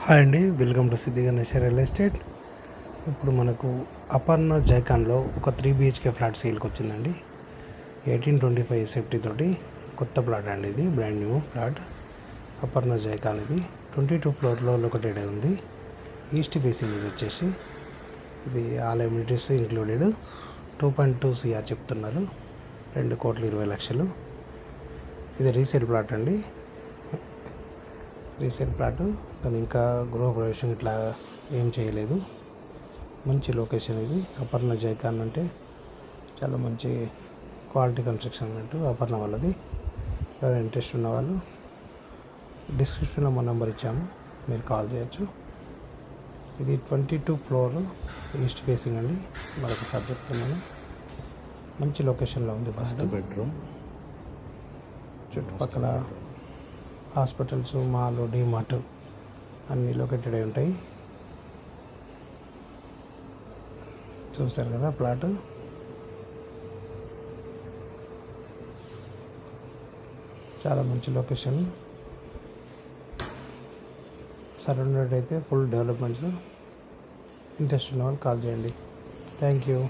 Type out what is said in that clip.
Hi అండి, welcome to Siddhi Ganesh real estate. ఇప్పుడు మనకు అపర్ణ జైకాన్లో ఒక 3 BHK ఫ్లాట్ సేల్కి వచ్చిందండి. 1825 సేఫ్టీ తోటి కొత్త ప్లాట్ అండి. ఇది బ్రాండ్ న్యూ ప్లాట్. అపర్ణ జైకాన్ ఇది 22 ఫ్లోర్లో లొకేటెడ్ ఉంది. ఈస్ట్ ఫేసింగ్ ఇది వచ్చేసి. ఇది ఆల్ ఎమ్యూనిటీస్ ఇంక్లూడెడ్. 2.2 CR చెప్తున్నారు. 2,20,00,000. ఇది రీసేల్ ప్లాట్ అండి. రీసేల్ ప్లాట్ కానీ ఇంకా గృహప్రవేశం ఇట్లా ఏం చేయలేదు. మంచి లొకేషన్ ఇది. అపర్ణ జైకాన్ అంటే చాలా మంచి క్వాలిటీ కన్స్ట్రక్షన్ అన్నట్టు అపర్ణ వాళ్ళది. ఎవరైనా ఇంట్రెస్ట్ ఉన్న వాళ్ళు డిస్క్రిప్షన్లో మా నెంబర్ ఇచ్చాము, మీరు కాల్ చేయొచ్చు. ఇది 22 ఫ్లోర్ ఈస్ట్ ఫేసింగ్ అండి. మరొకసారి చెప్తున్నాను, మంచి లొకేషన్లో ఉంది. బెడ్రూమ్ చుట్టుపక్కల హాస్పిటల్స్, మాల్, డీమార్ట్ అన్నీ లొకేటెడ్ అయి ఉంటాయి. చూస్తారు కదా ప్లాట్. చాలా మంచి లొకేషన్. సరౌండెడ్ అయితే ఫుల్ డెవలప్మెంట్స్. ఇంట్రెస్ట్ ఉన్న వాళ్ళు కాల్ చేయండి. Thank you.